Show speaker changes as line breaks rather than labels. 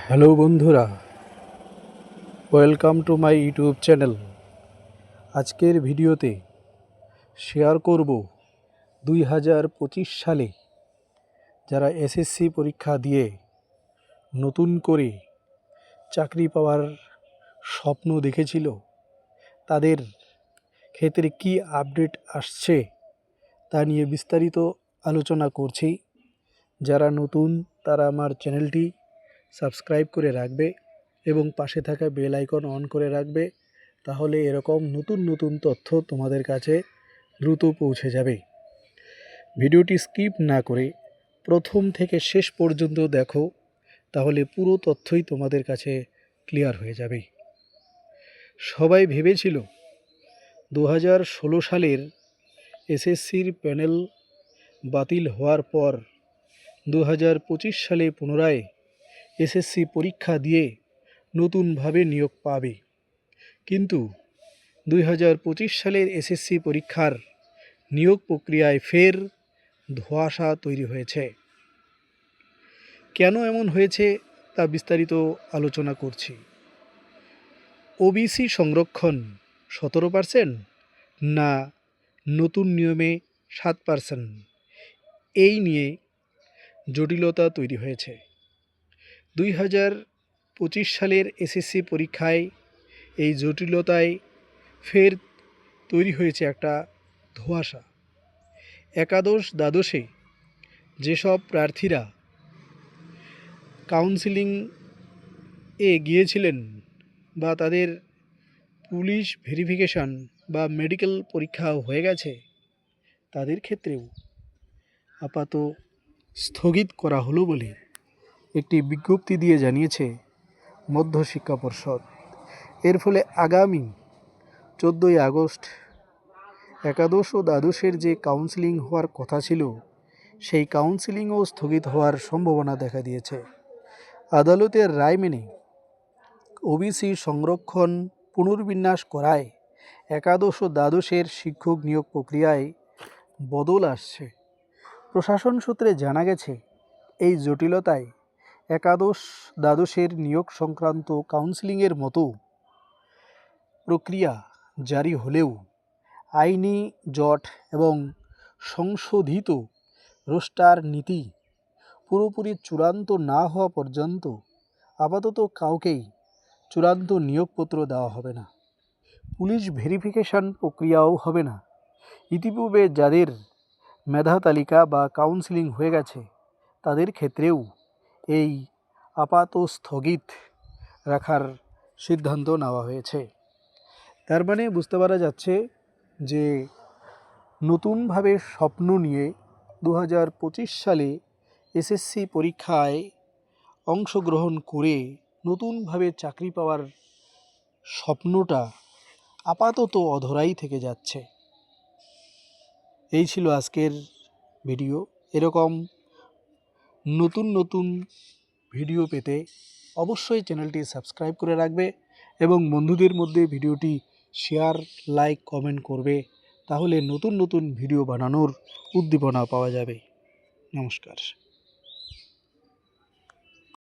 Hello বন্ধুরা, welcome to my YouTube channel. আজকের ভিডিওতে শেয়ার করব 2025 সালে যারা এসএসসি পরীক্ষা দিয়ে নতুন করে চাকরি পাওয়ার স্বপ্ন দেখেছিল তাদের ক্ষেত্রে কি আপডেট আসছে তা নিয়ে বিস্তারিত আলোচনা করছি। যারা নতুন তারা আমার চ্যানেলটি সাবস্ক্রাইব করে রাখবে এবং পাশে থাকা বেল আইকন অন করে রাখবে, তাহলে এরকম নতুন নতুন তথ্য তোমাদের কাছে দ্রুত পৌঁছে যাবে। ভিডিওটি স্কিপ না করে প্রথম থেকে শেষ পর্যন্ত দেখো, তাহলে পুরো তথ্যই তোমাদের কাছে ক্লিয়ার হয়ে যাবে। সবাই ভেবেছিল 2016 সালের এসএসসির প্যানেল বাতিল হওয়ার পর 2025 সালে পুনরায় এসএসসি পরীক্ষা দিয়ে নতুনভাবে নিয়োগ পাবে, কিন্তু 2025 সালের এসএসসি পরীক্ষার নিয়োগ প্রক্রিয়ায় ফের ধোঁয়াশা তৈরি হয়েছে। কেন এমন হয়েছে তা বিস্তারিত আলোচনা করছি। ওবিসি সংরক্ষণ 17% না নতুন নিয়মে 7%, এই নিয়ে জটিলতা তৈরি হয়েছে। 2025 সালের এসএসসি পরীক্ষায় এই জটিলতায় ফের তৈরি হয়েছে একটা ধোঁয়াশা। একাদশ দ্বাদশে যেসব প্রার্থীরা কাউন্সিলিং গিয়েছিলেন বা তাদের পুলিশ ভেরিফিকেশন বা মেডিকেল পরীক্ষা হয়ে গেছে, তাদের ক্ষেত্রেও আপাতত স্থগিত করা হলো বলে একটি বিজ্ঞপ্তি দিয়ে জানিয়েছে মধ্যশিক্ষা পর্ষদ। এর ফলে আগামী 14ই আগস্ট একাদশ ও দ্বাদশের যে কাউন্সিলিং হওয়ার কথা ছিল, সেই কাউন্সিলিংও স্থগিত হওয়ার সম্ভাবনা দেখা দিয়েছে। আদালতের রায় মেনে ওবিসি সংরক্ষণ পুনর্বিন্যাস করায় একাদশ ও দ্বাদশের শিক্ষক নিয়োগ প্রক্রিয়ায় বদল আসছে। প্রশাসন সূত্রে জানা গেছে, এই জটিলতায় একাদশ দ্বাদশের নিয়োগ সংক্রান্ত কাউন্সিলিংয়ের মতো প্রক্রিয়া জারি হলেও আইনি জট এবং সংশোধিত রোস্টার নীতি পুরোপুরি চূড়ান্ত না হওয়া পর্যন্ত আপাতত কাউকেই চূড়ান্ত নিয়োগপত্র দেওয়া হবে না। পুলিশ ভেরিফিকেশন প্রক্রিয়াও হবে না। ইতিপূর্বে যাদের মেধা তালিকা বা কাউন্সিলিং হয়ে গেছে তাদের ক্ষেত্রেও এই আপাত স্থগিত রাখার সিদ্ধান্ত নেওয়া হয়েছে। তার মানে বুঝতে পারা যাচ্ছে যে নতুনভাবে স্বপ্ন নিয়ে 2025 সালে এসএসসি পরীক্ষায় অংশগ্রহণ করে নতুনভাবে চাকরি পাওয়ার স্বপ্নটা আপাতত অধরাই থেকে যাচ্ছে। এই ছিল আজকের ভিডিও। এরকম নতুন নতুন ভিডিও পেতে অবশ্যই চ্যানেলটি সাবস্ক্রাইব করে রাখবে এবং বন্ধুদের মধ্যে ভিডিওটি শেয়ার, লাইক, কমেন্ট করবে, তাহলে নতুন নতুন ভিডিও বানানোর উদ্দীপনা পাওয়া যাবে। নমস্কার।